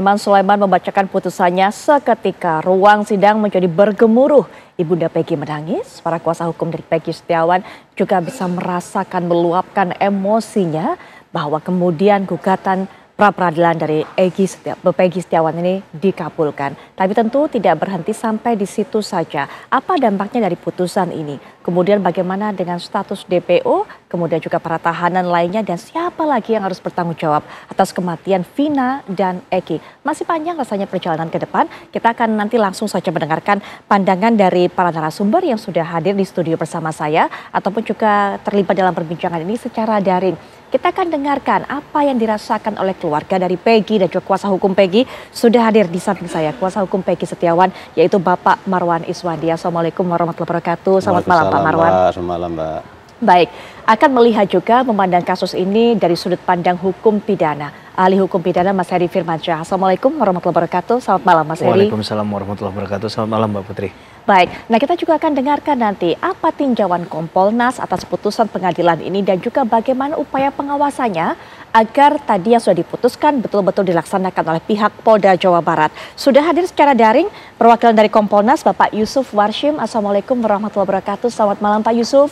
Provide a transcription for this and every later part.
Irman Sulaiman membacakan putusannya seketika ruang sidang menjadi bergemuruh. Ibunda Peggy menangis, para kuasa hukum dari Peggy Setiawan juga bisa merasakan meluapkan emosinya bahwa kemudian gugatan pra-peradilan dari Peggy Setiawan ini dikabulkan. Tapi tentu tidak berhenti sampai di situ saja. Apa dampaknya dari putusan ini? Kemudian bagaimana dengan status DPO, kemudian juga para tahanan lainnya dan siapa lagi yang harus bertanggung jawab atas kematian Vina dan Eki. Masih panjang rasanya perjalanan ke depan. Kita akan nanti langsung saja mendengarkan pandangan dari para narasumber yang sudah hadir di studio bersama saya ataupun juga terlibat dalam perbincangan ini secara daring. Kita akan dengarkan apa yang dirasakan oleh keluarga dari Peggy dan juga kuasa hukum Peggy. Sudah hadir di samping saya kuasa hukum Peggy Setiawan yaitu Bapak Marwan Iswandi. Assalamualaikum warahmatullahi wabarakatuh. Selamat malam Pak Marwan. Selamat malam Mbak. Baik, akan melihat juga memandang kasus ini dari sudut pandang hukum pidana. Ahli hukum pidana Mas Heri Firmansyah. Assalamualaikum warahmatullahi wabarakatuh. Selamat malam Mas Heri. Waalaikumsalam warahmatullahi wabarakatuh. Selamat malam Mbak Putri. Baik, nah kita juga akan dengarkan nanti apa tinjauan Kompolnas atas putusan pengadilan ini dan juga bagaimana upaya pengawasannya agar tadi yang sudah diputuskan betul-betul dilaksanakan oleh pihak Polda Jawa Barat. Sudah hadir secara daring perwakilan dari Kompolnas Bapak Yusuf Warshim. Assalamualaikum warahmatullahi wabarakatuh. Selamat malam Pak Yusuf.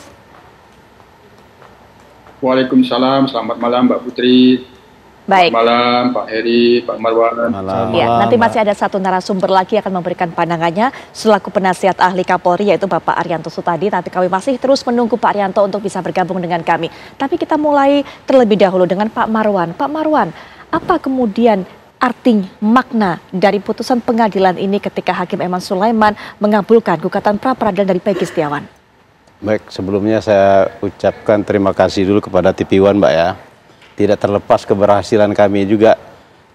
Waalaikumsalam, selamat malam Mbak Putri. Baik. Selamat malam Pak Heri, Pak Marwan. Ya, nanti masih ada satu narasumber lagi yang akan memberikan pandangannya selaku penasihat ahli Kapolri yaitu Bapak Arianto Sutadi. Tapi kami masih terus menunggu Pak Arianto untuk bisa bergabung dengan kami. Tapi kita mulai terlebih dahulu dengan Pak Marwan. Pak Marwan, apa kemudian arti makna dari putusan pengadilan ini ketika Hakim Irman Sulaiman mengabulkan gugatan pra-peradilan dari Peggy Setiawan? Baik, sebelumnya saya ucapkan terima kasih dulu kepada TV One Mbak ya. Tidak terlepas keberhasilan kami juga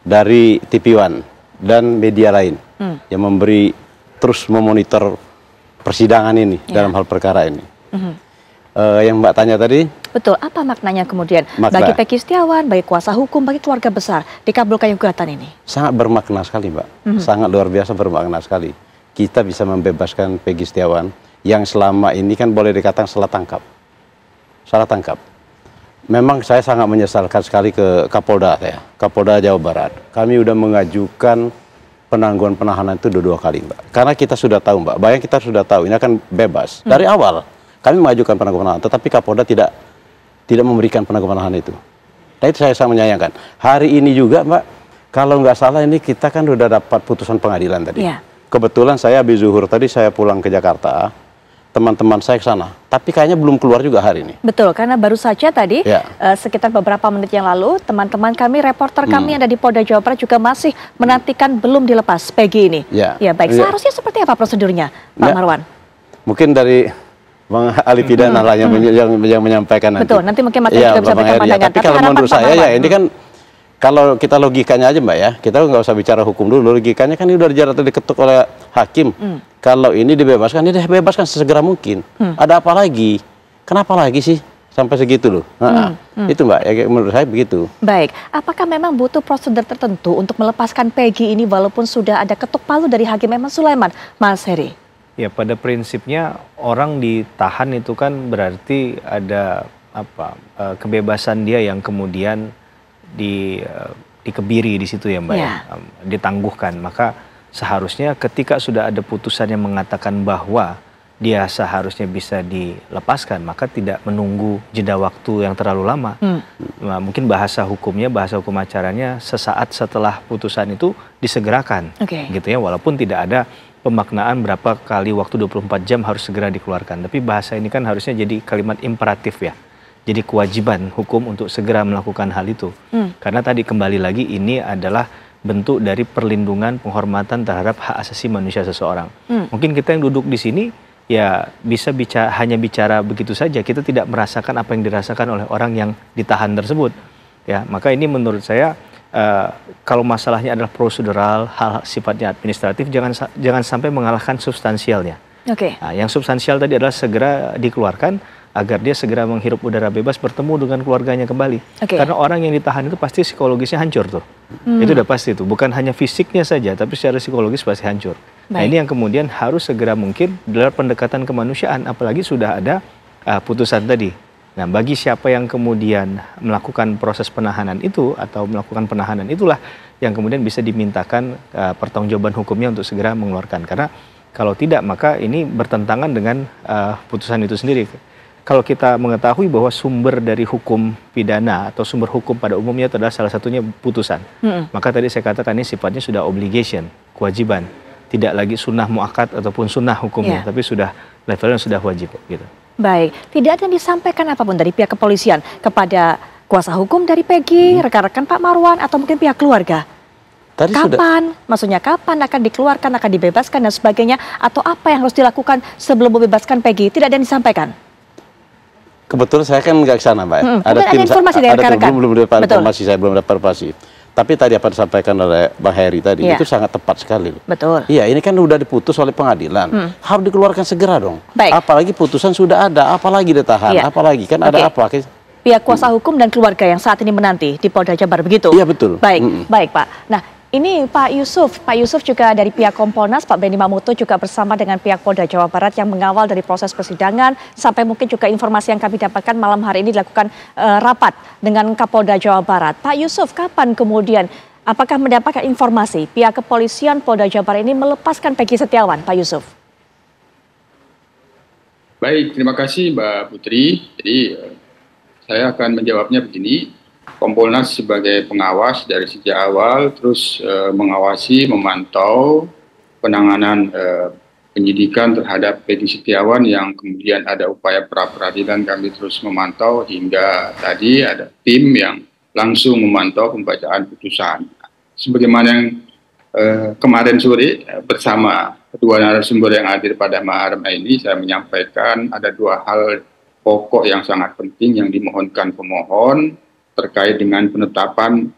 dari TV One dan media lain yang memberi terus memonitor persidangan ini dalam hal perkara ini. Yang Mbak tanya tadi? Betul, apa maknanya kemudian bagi Peggy Setiawan, bagi kuasa hukum, bagi keluarga besar dikabulkan gugatan ini? Sangat bermakna sekali Mbak, sangat luar biasa bermakna sekali. Kita bisa membebaskan Peggy Setiawan yang selama ini kan boleh dikatakan salah tangkap. Salah tangkap. Memang saya sangat menyesalkan sekali ke Kapolda ya, Kapolda Jawa Barat. Kami sudah mengajukan penangguhan penahanan itu dua kali Mbak. Karena kita sudah tahu Mbak, bayang kita sudah tahu ini akan bebas. Dari awal kami mengajukan penangguhan penahanan, tetapi Kapolda tidak memberikan penangguhan penahanan itu. Nah itu saya sangat menyayangkan. Hari ini juga Mbak, kalau nggak salah ini kita kan sudah dapat putusan pengadilan tadi. Yeah. Kebetulan saya habis zuhur tadi saya pulang ke Jakarta. Teman-teman saya ke sana, tapi kayaknya belum keluar juga hari ini. Betul, karena baru saja tadi sekitar beberapa menit yang lalu teman-teman kami, reporter kami yang ada di Polda Jawa Barat juga masih menantikan belum dilepas Peggy ini. Ya baik, seharusnya seperti apa prosedurnya Pak Marwan? Mungkin dari Bang ahli pidana lah yang menyampaikan nanti. Betul, nanti mungkin Mas juga bisa berikan pandangan. Tapi kalau menurut saya ya ini kan kalau kita logikanya aja Mbak ya, kita nggak usah bicara hukum dulu, logikanya kan ini udah diketuk oleh hakim. Kalau ini dibebaskan, ini dibebaskan sesegera mungkin. Ada apa lagi? Kenapa lagi sih sampai segitu loh? Itu Mbak, ya, menurut saya begitu. Baik, apakah memang butuh prosedur tertentu untuk melepaskan Peggy ini walaupun sudah ada ketuk palu dari Hakim Irman Sulaiman, Mas Heri? Ya pada prinsipnya orang ditahan itu kan berarti ada kebebasan dia yang kemudian dikebiri di situ ya Mbak ya, ditangguhkan. Maka seharusnya ketika sudah ada putusan yang mengatakan bahwa dia seharusnya bisa dilepaskan, maka tidak menunggu jeda waktu yang terlalu lama. Nah, mungkin bahasa hukumnya, bahasa hukum acaranya sesaat setelah putusan itu disegerakan, gitu ya, walaupun tidak ada pemaknaan berapa kali waktu 24 jam harus segera dikeluarkan. Tapi bahasa ini kan harusnya jadi kalimat imperatif ya. Jadi kewajiban hukum untuk segera melakukan hal itu. Karena tadi kembali lagi ini adalah bentuk dari perlindungan penghormatan terhadap hak asasi manusia seseorang. Mungkin kita yang duduk di sini ya bisa hanya bicara begitu saja. Kita tidak merasakan apa yang dirasakan oleh orang yang ditahan tersebut. Ya, maka ini menurut saya kalau masalahnya adalah prosedural, hal sifatnya administratif, jangan sampai mengalahkan substansialnya. Nah, yang substansial tadi adalah segera dikeluarkan agar dia segera menghirup udara bebas, bertemu dengan keluarganya kembali. Karena orang yang ditahan itu pasti psikologisnya hancur tuh. Itu udah pasti tuh, bukan hanya fisiknya saja, tapi secara psikologis pasti hancur. Nah ini yang kemudian harus segera mungkin dalam pendekatan kemanusiaan, apalagi sudah ada putusan tadi. Nah, bagi siapa yang kemudian melakukan proses penahanan itu atau melakukan penahanan itulah yang kemudian bisa dimintakan pertanggungjawaban hukumnya untuk segera mengeluarkan. Karena kalau tidak maka ini bertentangan dengan putusan itu sendiri. Kalau kita mengetahui bahwa sumber dari hukum pidana atau sumber hukum pada umumnya itu adalah salah satunya putusan. Maka tadi saya katakan ini sifatnya sudah obligation, kewajiban. Tidak lagi sunnah muakkad ataupun sunnah hukumnya, tapi sudah levelnya sudah wajib gitu. Baik, tidak ada yang disampaikan apapun dari pihak kepolisian kepada kuasa hukum dari Peggy, rekan-rekan Pak Marwan, atau mungkin pihak keluarga? Kapan? Maksudnya kapan akan dikeluarkan, akan dibebaskan dan sebagainya? Atau apa yang harus dilakukan sebelum membebaskan Peggy? Tidak ada yang disampaikan? Kebetulan saya kan nggak ke sana, Mbak. Ada informasi dari rekan-rekan? Belum dapat informasi, saya belum dapat informasi. Tapi tadi apa disampaikan oleh Bang Heri tadi, itu sangat tepat sekali. Betul. Iya, ini kan udah diputus oleh pengadilan. Harus dikeluarkan segera dong. Baik. Apalagi putusan sudah ada, apalagi ditahan, apalagi kan ada apa? Pihak kuasa hukum dan keluarga yang saat ini menanti di Polda Jabar, begitu? Iya, betul. Baik, baik Pak. Nah, ini Pak Yusuf juga dari pihak Kompolnas, Pak Benny Mamoto juga bersama dengan pihak Polda Jawa Barat yang mengawal dari proses persidangan, sampai mungkin juga informasi yang kami dapatkan malam hari ini dilakukan rapat dengan Kapolda Jawa Barat. Pak Yusuf, kapan kemudian, apakah mendapatkan informasi pihak kepolisian Polda Jawa Barat ini melepaskan Peggy Setiawan, Pak Yusuf? Baik, terima kasih Mbak Putri. Jadi saya akan menjawabnya begini. Kompolnas sebagai pengawas dari sejak awal terus mengawasi, memantau penanganan penyidikan terhadap Peggy Setiawan yang kemudian ada upaya pra-peradilan, kami terus memantau hingga tadi ada tim yang langsung memantau pembacaan putusan. Sebagaimana yang kemarin sore bersama kedua narasumber yang hadir pada malam ini, saya menyampaikan ada dua hal pokok yang sangat penting yang dimohonkan pemohon terkait dengan penetapan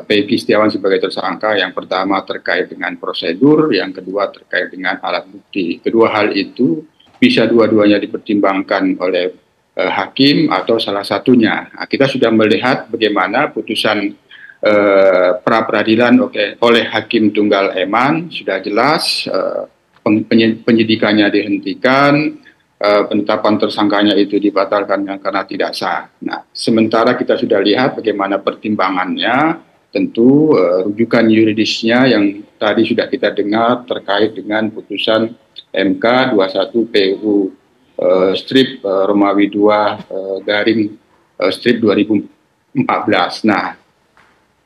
Peggy Setiawan sebagai tersangka. Yang pertama terkait dengan prosedur, yang kedua terkait dengan alat bukti. Kedua hal itu bisa dua-duanya dipertimbangkan oleh hakim atau salah satunya. Nah, kita sudah melihat bagaimana putusan pra-peradilan oleh Hakim Tunggal Eman sudah jelas, penyidikannya dihentikan, penetapan tersangkanya itu dibatalkan karena tidak sah. Nah, sementara kita sudah lihat bagaimana pertimbangannya, tentu rujukan yuridisnya yang tadi sudah kita dengar terkait dengan putusan MK 21 PU strip Romawi 2 garing strip 2014. Nah,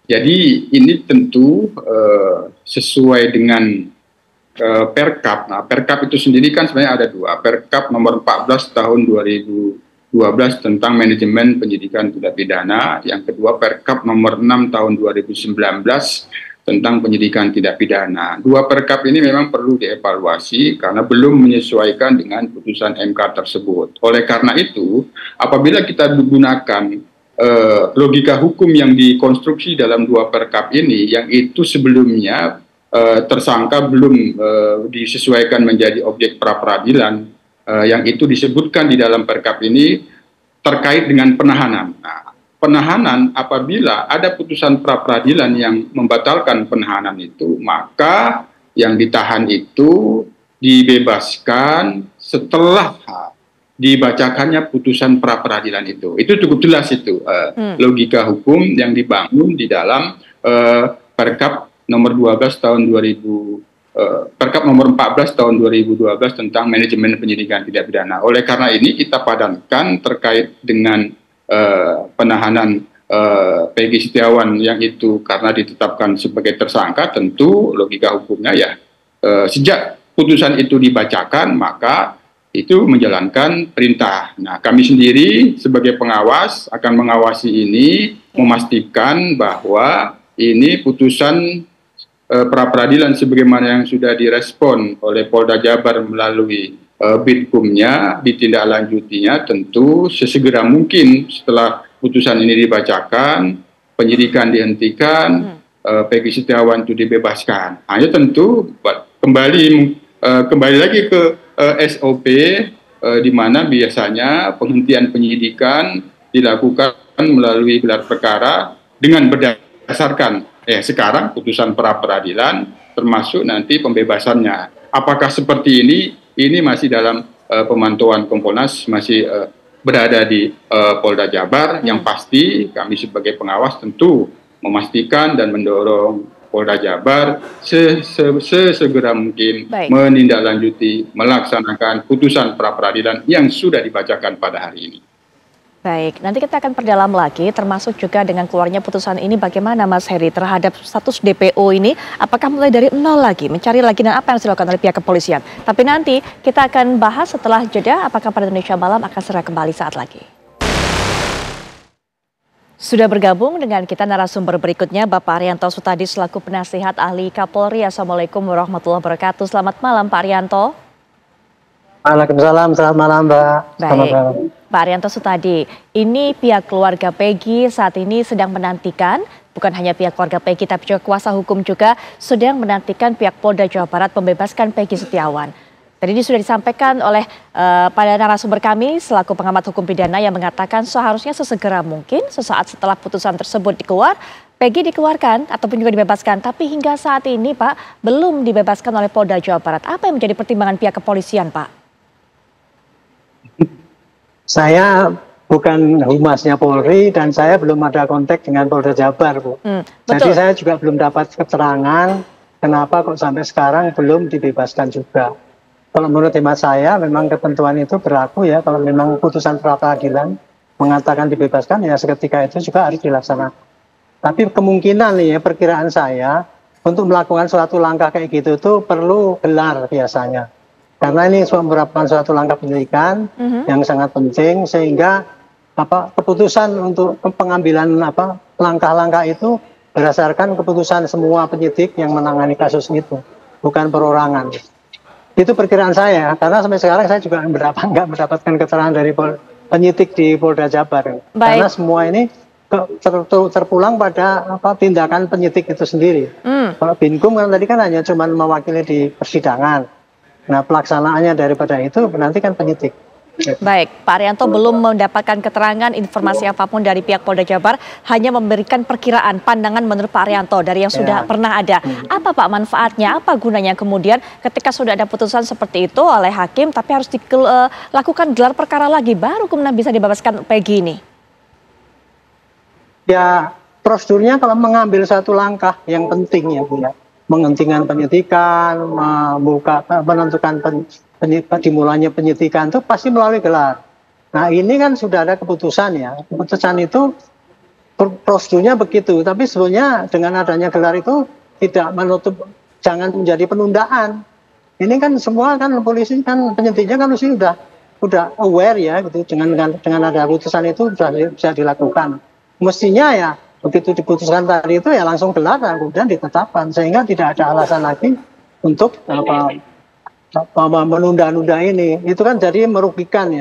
jadi ini tentu sesuai dengan Perkap. Nah, Perkap itu sendiri kan sebenarnya ada dua. Perkap nomor 14 tahun 2012 tentang manajemen penyidikan tindak pidana. Yang kedua Perkap nomor 6 tahun 2019 tentang penyidikan tindak pidana. Dua Perkap ini memang perlu dievaluasi karena belum menyesuaikan dengan putusan MK tersebut. Oleh karena itu, apabila kita menggunakan logika hukum yang dikonstruksi dalam dua Perkap ini, yang itu sebelumnya tersangka belum disesuaikan menjadi objek pra-peradilan, yang itu disebutkan di dalam Perkap ini terkait dengan penahanan. Nah, penahanan apabila ada putusan pra-peradilan yang membatalkan penahanan itu, maka yang ditahan itu dibebaskan setelah dibacakannya putusan pra-peradilan itu. Itu cukup jelas itu logika hukum yang dibangun di dalam Perkap nomor 12 tahun 2000, Perkap nomor 14 tahun 2012 tentang manajemen penyidikan tindak pidana. Oleh karena ini kita padankan terkait dengan penahanan Peggy Setiawan yang itu karena ditetapkan sebagai tersangka, tentu logika hukumnya ya sejak putusan itu dibacakan maka itu menjalankan perintah. Nah, kami sendiri sebagai pengawas akan mengawasi ini, memastikan bahwa ini putusan pra-peradilan sebagaimana yang sudah direspon oleh Polda Jabar melalui Bidkumnya, ditindaklanjutinya tentu sesegera mungkin setelah putusan ini dibacakan, penyidikan dihentikan, Peggy Setiawan itu dibebaskan. Hanya tentu kembali lagi ke SOP di mana biasanya penghentian penyidikan dilakukan melalui gelar perkara dengan berdasarkan sekarang putusan pra-peradilan termasuk nanti pembebasannya. Apakah seperti ini? Ini masih dalam pemantauan Kompolnas, masih berada di Polda Jabar. Yang pasti kami sebagai pengawas tentu memastikan dan mendorong Polda Jabar sesegera mungkin menindaklanjuti, melaksanakan putusan pra-peradilan yang sudah dibacakan pada hari ini. Baik, nanti kita akan perdalam lagi, termasuk juga dengan keluarnya putusan ini bagaimana Mas Heri terhadap status DPO ini, apakah mulai dari nol lagi, mencari lagi dan apa yang harus dilakukan oleh pihak kepolisian. Tapi nanti kita akan bahas setelah jeda, apakah pada Indonesia Malam akan segera kembali saat lagi. Sudah bergabung dengan kita narasumber berikutnya, Bapak Arianto Sutadi selaku penasihat ahli Kapolri. Assalamualaikum warahmatullahi wabarakatuh. Selamat malam Pak Arianto. Waalaikumsalam, selamat malam Mbak. Baik, Pak Arianto Sutadi, ini pihak keluarga Peggy saat ini sedang menantikan, bukan hanya pihak keluarga Peggy tapi juga kuasa hukum juga sedang menantikan pihak Polda Jawa Barat membebaskan Peggy Setiawan. Tadi ini sudah disampaikan oleh pada narasumber kami selaku pengamat hukum pidana yang mengatakan seharusnya sesegera mungkin sesaat setelah putusan tersebut dikeluar, Peggy dikeluarkan ataupun juga dibebaskan. Tapi hingga saat ini Pak belum dibebaskan oleh Polda Jawa Barat. Apa yang menjadi pertimbangan pihak kepolisian Pak? Saya bukan humasnya Polri dan saya belum ada kontak dengan Polda Jabar, Bu. Jadi saya juga belum dapat keterangan kenapa kok sampai sekarang belum dibebaskan juga. Kalau menurut hemat saya memang ketentuan itu berlaku ya, kalau memang putusan pra-peradilan mengatakan dibebaskan ya seketika itu juga harus dilaksanakan. Tapi kemungkinan nih ya, perkiraan saya untuk melakukan suatu langkah kayak gitu itu perlu gelar biasanya. Karena ini merupakan suatu langkah penyidikan yang sangat penting sehingga keputusan untuk pengambilan langkah-langkah itu berdasarkan keputusan semua penyidik yang menangani kasus itu, bukan perorangan. Itu perkiraan saya, karena sampai sekarang saya juga nggak mendapatkan keterangan dari penyidik di Polda Jabar. Karena semua ini terpulang pada tindakan penyidik itu sendiri. Kalau Binkum kan tadi kan hanya cuma mewakili di persidangan. Nah pelaksanaannya daripada itu nanti kan penyidik. Baik, Pak Arianto belum mendapatkan keterangan informasi apapun dari pihak Polda Jabar, hanya memberikan perkiraan pandangan menurut Pak Arianto dari yang sudah pernah ada. Apa Pak manfaatnya, apa gunanya kemudian ketika sudah ada putusan seperti itu oleh hakim tapi harus dilakukan gelar perkara lagi baru kemudian bisa dibebaskan Peggy ini? Ya prosedurnya kalau mengambil satu langkah yang penting ya Bu ya, menghentikan penyidikan, menentukan dimulainya penyidikan itu pasti melalui gelar. Nah ini kan sudah ada keputusan ya, keputusan itu prosedurnya begitu, tapi sebetulnya dengan adanya gelar itu tidak menutup, jangan menjadi penundaan. Ini kan semua kan polisi kan penyidiknya kan udah aware ya gitu, dengan ada keputusan itu sudah bisa dilakukan. Mestinya ya begitu diputuskan tadi itu ya langsung gelar dan kemudian ditetapkan sehingga tidak ada alasan lagi untuk menunda-nunda ini. Itu kan jadi merugikan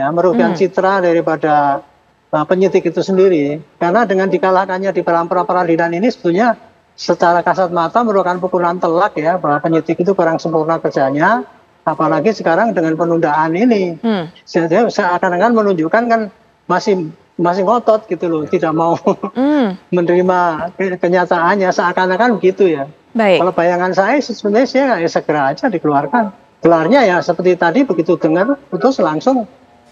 citra daripada penyidik itu sendiri. Karena dengan dikalahkannya di pra-peradilan ini sebetulnya secara kasat mata merupakan pukulan telak ya bahwa penyidik itu kurang sempurna kerjanya. Apalagi sekarang dengan penundaan ini, seakan-akan menunjukkan kan masih ngotot gitu loh, tidak mau menerima kenyataannya, seakan-akan begitu ya. Baik. Kalau bayangan saya sebenarnya ya segera aja dikeluarkan. Gelarnya ya seperti tadi begitu dengar putus langsung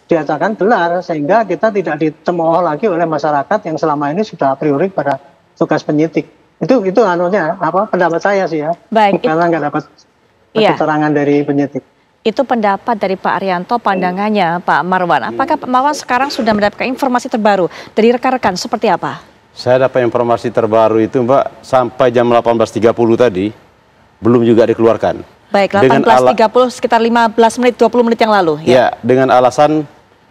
dinyatakan gelar sehingga kita tidak dicemooh lagi oleh masyarakat yang selama ini sudah a priori pada tugas penyidik. Itu pendapat saya sih ya. Baik. Karena nggak dapat keterangan dari penyidik. Itu pendapat dari Pak Arianto, pandangannya Pak Marwan. Apakah Pak Marwan sekarang sudah mendapatkan informasi terbaru dari rekan-rekan seperti apa? Saya dapat informasi terbaru itu Mbak, sampai jam 18.30 tadi belum juga dikeluarkan. Baik, 18.30 sekitar 15 menit, 20 menit yang lalu. Ya, dengan alasan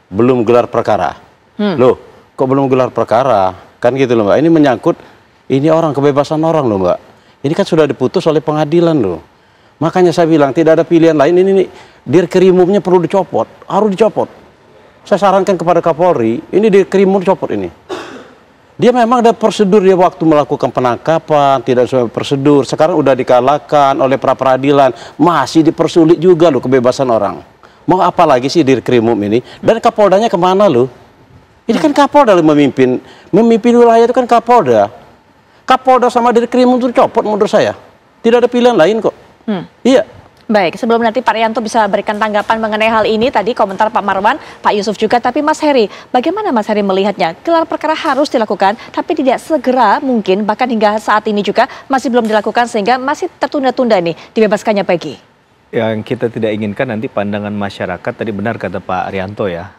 belum gelar perkara. Loh, kok belum gelar perkara? Kan gitu loh Mbak, ini menyangkut, ini orang kebebasan orang loh Mbak. Ini kan sudah diputus oleh pengadilan loh. Makanya saya bilang tidak ada pilihan lain, ini Dirkrimumnya perlu dicopot, harus dicopot. Saya sarankan kepada Kapolri, ini Dirkrimum dicopot ini. Dia memang ada prosedur dia waktu melakukan penangkapan, tidak sesuai prosedur. Sekarang udah dikalahkan oleh pra-peradilan, masih dipersulit juga loh kebebasan orang. Mau apa lagi sih Dirkrimum ini? Dan Kapoldanya kemana loh? Ini kan Kapolda memimpin wilayah itu kan Kapolda. Kapolda sama Dirkrimum itu copot menurut saya. Tidak ada pilihan lain kok. Iya. Baik, sebelum nanti Pak Rianto bisa berikan tanggapan mengenai hal ini, tadi komentar Pak Marwan, Pak Yusuf juga, tapi Mas Heri, bagaimana Mas Heri melihatnya? Gelar perkara harus dilakukan, tapi tidak segera mungkin, bahkan hingga saat ini juga masih belum dilakukan sehingga masih tertunda-tunda nih dibebaskannya Peggy. Yang kita tidak inginkan nanti pandangan masyarakat, tadi benar kata Pak Rianto ya,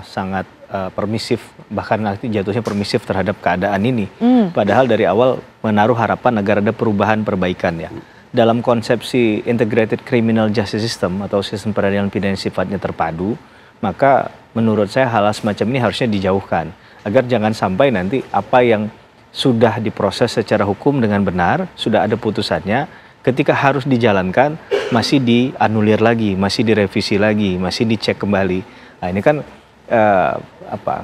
sangat permisif, bahkan nanti jatuhnya permisif terhadap keadaan ini. Padahal dari awal menaruh harapan agar ada perubahan perbaikan ya. Dalam konsepsi Integrated Criminal Justice System atau sistem peradilan pidana sifatnya terpadu, maka menurut saya hal semacam ini harusnya dijauhkan. Agar jangan sampai nanti apa yang sudah diproses secara hukum dengan benar, sudah ada putusannya, ketika harus dijalankan masih dianulir lagi, masih direvisi lagi, masih dicek kembali. Nah ini kan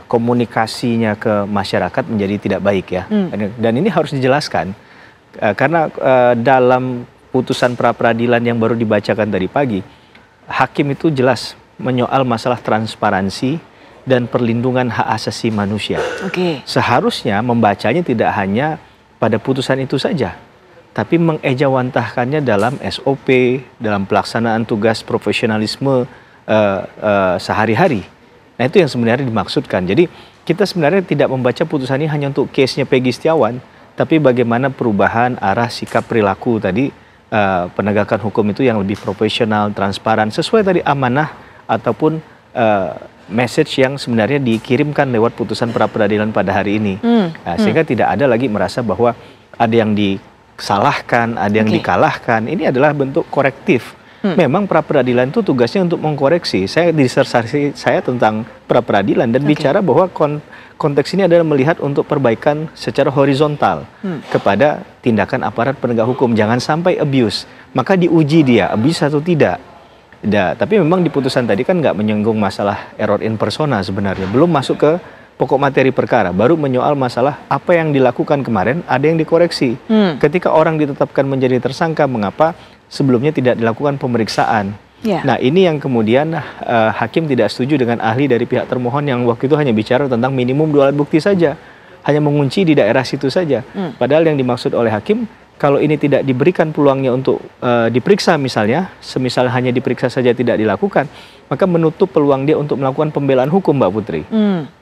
komunikasinya ke masyarakat menjadi tidak baik ya. Dan ini harus dijelaskan karena dalam putusan pra-peradilan yang baru dibacakan tadi pagi, hakim itu jelas menyoal masalah transparansi dan perlindungan hak asasi manusia. Seharusnya membacanya tidak hanya pada putusan itu saja, tapi mengejawantahkannya dalam SOP, dalam pelaksanaan tugas profesionalisme sehari-hari. Nah itu yang sebenarnya dimaksudkan. Jadi kita sebenarnya tidak membaca putusan ini hanya untuk case-nya Peggy Setiawan, tapi bagaimana perubahan arah sikap perilaku tadi, penegakan hukum itu yang lebih profesional, transparan, sesuai tadi amanah ataupun message yang sebenarnya dikirimkan lewat putusan pra-peradilan pada hari ini. Sehingga tidak ada lagi merasa bahwa ada yang disalahkan, ada yang dikalahkan. Ini adalah bentuk korektif. Memang pra-peradilan itu tugasnya untuk mengkoreksi. Saya disertasi saya tentang pra-peradilan dan bicara bahwa konteks ini adalah melihat untuk perbaikan secara horizontal kepada tindakan aparat penegak hukum. Jangan sampai abuse. Maka diuji dia, abuse atau tidak. Tapi memang di putusan tadi kan nggak menyinggung masalah error in persona sebenarnya. Belum masuk ke pokok materi perkara. Baru menyoal masalah apa yang dilakukan kemarin, ada yang dikoreksi. Ketika orang ditetapkan menjadi tersangka, mengapa sebelumnya tidak dilakukan pemeriksaan? Nah ini yang kemudian hakim tidak setuju dengan ahli dari pihak termohon yang waktu itu hanya bicara tentang minimum 2 alat bukti saja, hanya mengunci di daerah situ saja. Padahal yang dimaksud oleh hakim, kalau ini tidak diberikan peluangnya untuk diperiksa misalnya, semisal hanya diperiksa saja tidak dilakukan, maka menutup peluang dia untuk melakukan pembelaan hukum, Mbak Putri.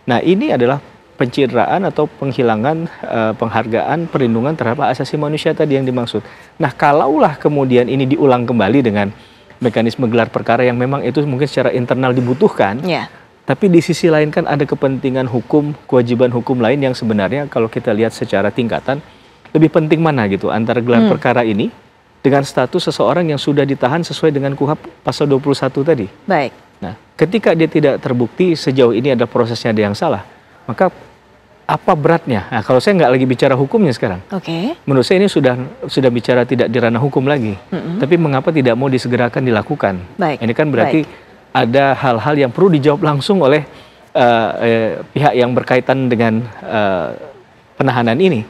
Nah ini adalah pencitraan atau penghilangan penghargaan perlindungan terhadap hak asasi manusia tadi yang dimaksud. Nah kalaulah kemudian ini diulang kembali dengan mekanisme gelar perkara yang memang itu mungkin secara internal dibutuhkan, tapi di sisi lain kan ada kepentingan hukum, kewajiban hukum lain yang sebenarnya kalau kita lihat secara tingkatan lebih penting mana gitu antara gelar perkara ini dengan status seseorang yang sudah ditahan sesuai dengan KUHP pasal 21 tadi. Baik. Nah, ketika dia tidak terbukti sejauh ini ada prosesnya ada yang salah, maka apa beratnya? Nah, kalau saya nggak lagi bicara hukumnya sekarang. Menurut saya ini sudah bicara tidak di ranah hukum lagi. Tapi mengapa tidak mau disegerakan dilakukan? Ini kan berarti ada hal-hal yang perlu dijawab langsung oleh pihak yang berkaitan dengan penahanan ini.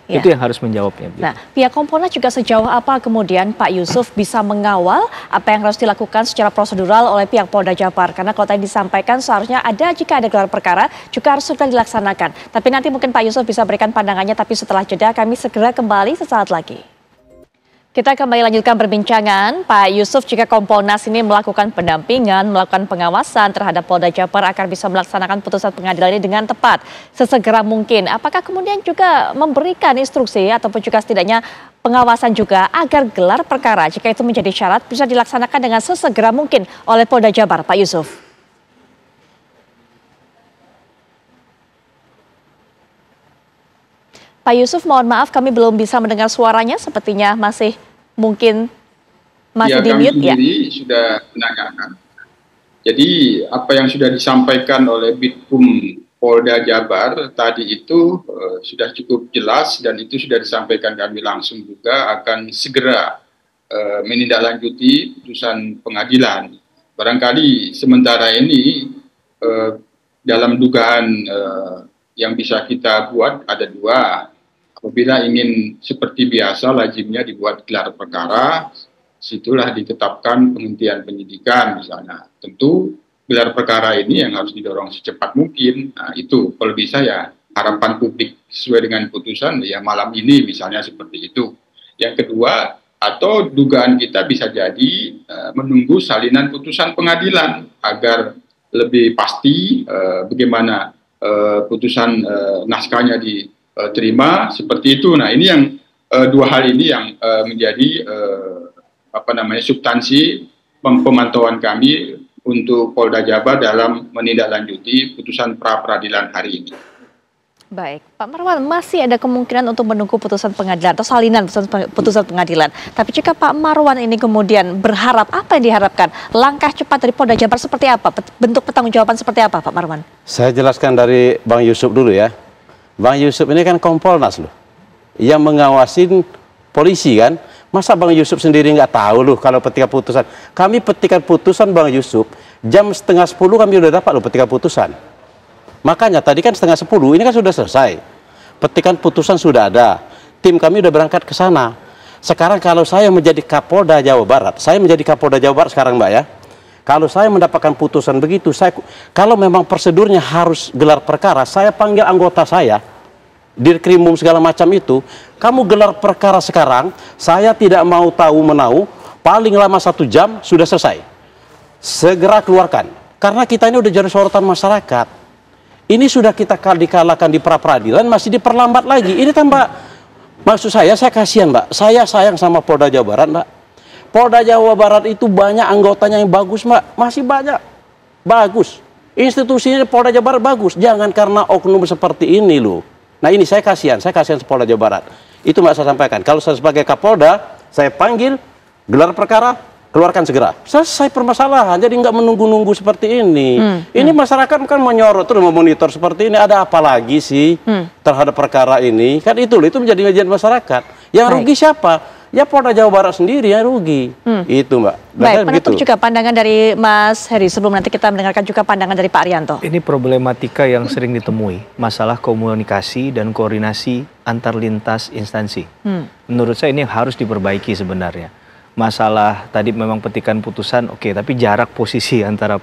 Itu yang harus menjawabnya. Nah, pihak Kompolnas juga sejauh apa kemudian Pak Yusuf bisa mengawal apa yang harus dilakukan secara prosedural oleh pihak Polda Jabar? Karena kalau tadi disampaikan seharusnya jika ada gelar perkara juga harus segera dilaksanakan. Tapi nanti mungkin Pak Yusuf bisa berikan pandangannya, tapi setelah jeda kami segera kembali sesaat lagi. Kita kembali lanjutkan perbincangan. Pak Yusuf, jika Kompolnas ini melakukan pendampingan, melakukan pengawasan terhadap Polda Jabar agar bisa melaksanakan putusan pengadilan ini dengan tepat, sesegera mungkin. Apakah kemudian juga memberikan instruksi ataupun juga setidaknya pengawasan juga agar gelar perkara, jika itu menjadi syarat, bisa dilaksanakan dengan sesegera mungkin oleh Polda Jabar, Pak Yusuf? Pak Yusuf, mohon maaf kami belum bisa mendengar suaranya, sepertinya masih di mute ya. Kami sendiri sudah menanyakan. Jadi apa yang sudah disampaikan oleh Bitkum Polda Jabar tadi itu sudah cukup jelas dan itu sudah disampaikan kami langsung juga akan segera menindaklanjuti putusan pengadilan. Barangkali sementara ini dalam dugaan yang bisa kita buat ada 2. Apabila ingin seperti biasa lazimnya dibuat gelar perkara, situlah ditetapkan penghentian penyidikan misalnya. Tentu gelar perkara ini yang harus didorong secepat mungkin. Nah, itu kalau bisa ya harapan publik sesuai dengan putusan ya malam ini misalnya seperti itu. Yang kedua, atau dugaan kita bisa jadi menunggu salinan putusan pengadilan agar lebih pasti bagaimana putusan naskahnya diterima seperti itu. Nah, ini yang dua hal ini yang menjadi substansi pemantauan kami untuk Polda Jabar dalam menindaklanjuti putusan pra peradilan hari ini. Baik, Pak Marwan, masih ada kemungkinan untuk menunggu putusan pengadilan atau salinan putusan pengadilan. Tapi jika Pak Marwan ini kemudian berharap, apa yang diharapkan? Langkah cepat dari Polda Jabar seperti apa? Bentuk pertanggungjawaban seperti apa, Pak Marwan? Saya jelaskan dari Bang Yusuf dulu ya. Bang Yusuf ini kan Kompolnas loh, yang mengawasin polisi kan. Masa Bang Yusuf sendiri nggak tahu loh kalau petikan putusan? Kami petikan putusan Bang Yusuf, jam 9:30 kami udah dapat loh petikan putusan. Makanya tadi kan 9:30, ini kan sudah selesai. Petikan putusan sudah ada. Tim kami udah berangkat ke sana. Sekarang kalau saya menjadi Kapolda Jawa Barat, saya menjadi Kapolda Jawa Barat sekarang Mbak ya. Kalau saya mendapatkan putusan begitu, kalau memang prosedurnya harus gelar perkara, saya panggil anggota saya, Dirkrimum segala macam itu, kamu gelar perkara sekarang, saya tidak mau tahu menau, paling lama 1 jam sudah selesai. Segera keluarkan. Karena kita ini udah jadi sorotan masyarakat. Ini sudah kita dikalahkan di pra peradilan, masih diperlambat lagi. Ini tambah, maksud saya kasihan Mbak. Saya sayang sama Polda Jawa Barat Mbak. Polda Jawa Barat itu banyak anggotanya yang bagus Mbak. Masih banyak. Bagus. Institusinya Polda Jawa Barat bagus. Jangan karena oknum seperti ini loh. Nah ini saya kasihan Polda Jawa Barat. Itu Mbak saya sampaikan. Kalau saya sebagai Kapolda, saya panggil, gelar perkara, keluarkan segera. Selesai permasalahan, jadi nggak menunggu-nunggu seperti ini. Ini masyarakat kan menyorot terus memonitor seperti ini. Ada apa lagi sih terhadap perkara ini? Kan itu menjadi bagian masyarakat. Yang rugi siapa? Ya Polda Jawa Barat sendiri yang rugi. Itu Mbak. Baik, penutup juga pandangan dari Mas Heri sebelum nanti kita mendengarkan juga pandangan dari Pak Arianto. Ini problematika yang sering ditemui, masalah komunikasi dan koordinasi antar lintas instansi. Menurut saya ini yang harus diperbaiki sebenarnya. Masalah tadi memang petikan putusan oke, tapi jarak posisi antara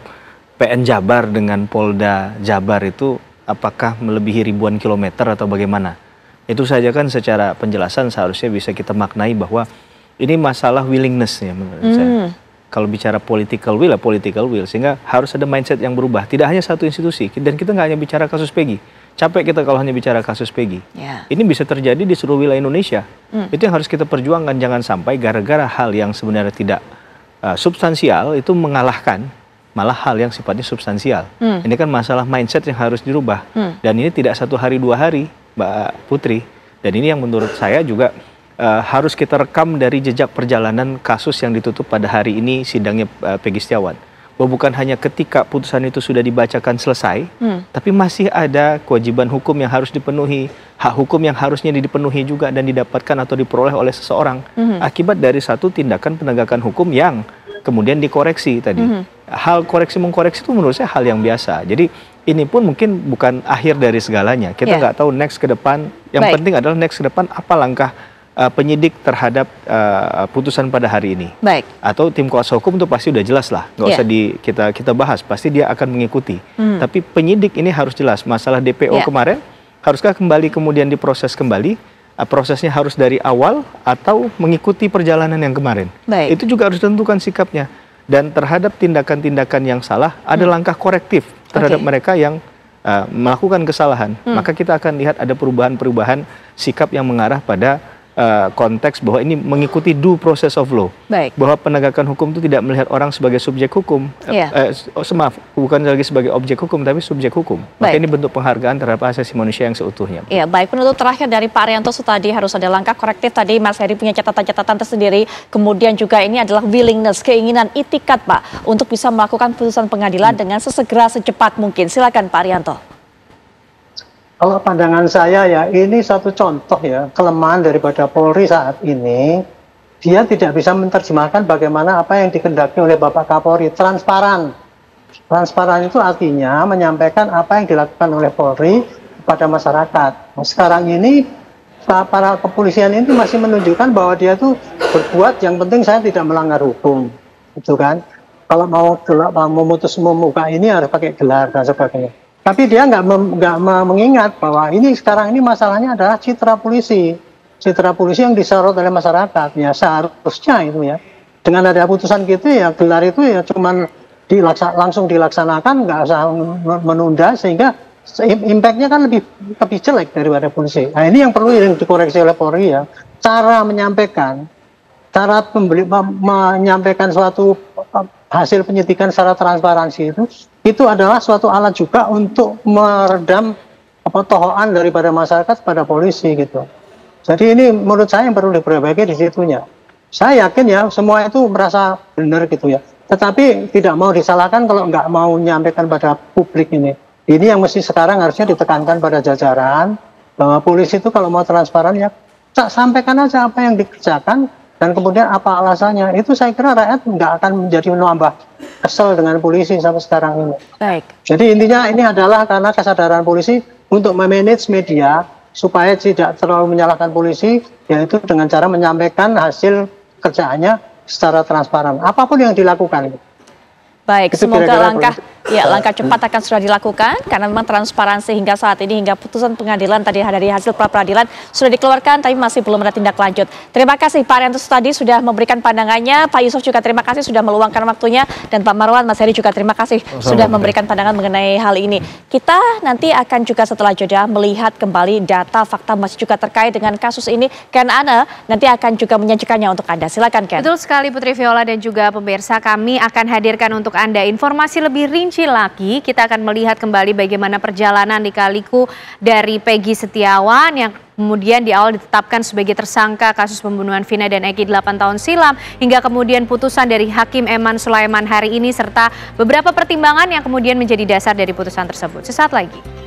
PN Jabar dengan Polda Jabar itu apakah melebihi ribuan kilometer atau bagaimana? Itu saja kan secara penjelasan seharusnya bisa kita maknai bahwa ini masalah willingness ya menurut saya. Kalau bicara political will, sehingga harus ada mindset yang berubah. Tidak hanya satu institusi, dan kita nggak hanya bicara kasus Peggy. Capek kita kalau hanya bicara kasus Peggy. Ini bisa terjadi di seluruh wilayah Indonesia. Itu yang harus kita perjuangkan. Jangan sampai gara-gara hal yang sebenarnya tidak substansial itu mengalahkan malah hal yang sifatnya substansial. Ini kan masalah mindset yang harus dirubah. Dan ini tidak 1 hari 2 hari, Mbak Putri. Dan ini yang menurut saya juga harus kita rekam dari jejak perjalanan kasus yang ditutup pada hari ini sidangnya Peggy Setiawan. Bahwa bukan hanya ketika putusan itu sudah dibacakan selesai, tapi masih ada kewajiban hukum yang harus dipenuhi, hak hukum yang harusnya dipenuhi juga dan didapatkan atau diperoleh oleh seseorang akibat dari satu tindakan penegakan hukum yang kemudian dikoreksi tadi. Hal koreksi-mengkoreksi itu menurut saya hal yang biasa. Jadi ini pun mungkin bukan akhir dari segalanya. Kita nggak tahu next ke depan. Yang penting adalah next ke depan apa langkah penyidik terhadap putusan pada hari ini. Atau tim kuasa hukum itu pasti udah jelas lah, nggak usah kita bahas, pasti dia akan mengikuti. Tapi penyidik ini harus jelas. Masalah DPO kemarin, haruskah kembali kemudian diproses kembali? Prosesnya harus dari awal atau mengikuti perjalanan yang kemarin? Itu juga harus ditentukan sikapnya. Dan terhadap tindakan-tindakan yang salah, ada langkah korektif terhadap mereka yang melakukan kesalahan. Maka kita akan lihat ada perubahan-perubahan sikap yang mengarah pada konteks bahwa ini mengikuti due process of law. Bahwa penegakan hukum itu tidak melihat orang sebagai subjek hukum. Maaf, bukan lagi sebagai objek hukum, tapi subjek hukum. Maka ini bentuk penghargaan terhadap asasi manusia yang seutuhnya. Iya, baik. Penutup terakhir dari Pak Arianto tadi harus ada langkah korektif. Tadi Mas Heri punya catatan-catatan tersendiri. Kemudian juga ini adalah willingness, keinginan, itikat Pak, untuk bisa melakukan putusan pengadilan dengan sesegera, secepat mungkin. Silakan Pak Arianto. Kalau pandangan saya ya, ini satu contoh ya, kelemahan daripada Polri saat ini. Dia tidak bisa menerjemahkan bagaimana apa yang dikehendaki oleh Bapak Kapolri. Transparan. Transparan itu artinya menyampaikan apa yang dilakukan oleh Polri kepada masyarakat. Nah, sekarang ini para kepolisian ini masih menunjukkan bahwa dia tuh berbuat, yang penting saya tidak melanggar hukum. Gitu kan. Kalau mau memutus membuka ini harus pakai gelar dan sebagainya. Tapi dia nggak mengingat bahwa ini sekarang ini masalahnya adalah citra polisi. citra polisi yang disorot oleh masyarakat. Ya seharusnya itu ya. Dengan ada putusan gitu ya gelar itu ya cuman langsung dilaksanakan, nggak usah menunda, sehingga impact-nya kan lebih jelek daripada polisi. Nah ini yang perlu dikoreksi oleh Polri ya. Cara menyampaikan suatu hasil penyidikan secara transparansi itu adalah suatu alat juga untuk meredam tokoan daripada masyarakat pada polisi gitu. Jadi ini menurut saya yang perlu diperbaiki di situnya. Saya yakin ya semua itu merasa benar gitu ya. Tetapi tidak mau disalahkan kalau nggak mau menyampaikan pada publik ini. Ini yang mesti sekarang harusnya ditekankan pada jajaran bahwa polisi itu kalau mau transparan ya sampaikan aja apa yang dikerjakan dan kemudian apa alasannya. Itu saya kira rakyat nggak akan menjadi menambah kesel dengan polisi sampai sekarang ini. Baik. Jadi intinya ini adalah karena kesadaran polisi untuk memanage media supaya tidak terlalu menyalahkan polisi, yaitu dengan cara menyampaikan hasil kerjaannya secara transparan. Apapun yang dilakukan. Baik, semoga langkah cepat akan sudah dilakukan karena memang transparansi hingga saat ini, hingga putusan pengadilan tadi dari hasil pra peradilan sudah dikeluarkan, tapi masih belum ada tindak lanjut. Terima kasih Pak Arianto tadi sudah memberikan pandangannya, Pak Yusuf juga terima kasih sudah meluangkan waktunya, dan Pak Marwan, Mas Heri juga terima kasih sudah memberikan pandangan mengenai hal ini. Kita nanti akan juga setelah jeda melihat kembali data fakta masih juga terkait dengan kasus ini. Ken Ana nanti akan juga menyajikannya untuk Anda. Silakan Ken. Betul sekali Putri Viola dan juga pemirsa, kami akan hadirkan untuk Anda informasi lebih rinci lagi. Kita akan melihat kembali bagaimana perjalanan lika-liku dari Peggy Setiawan yang kemudian di awal ditetapkan sebagai tersangka kasus pembunuhan Vina dan Eki 8 tahun silam, hingga kemudian putusan dari Hakim Eman Sulaiman hari ini, serta beberapa pertimbangan yang kemudian menjadi dasar dari putusan tersebut. Sesaat lagi.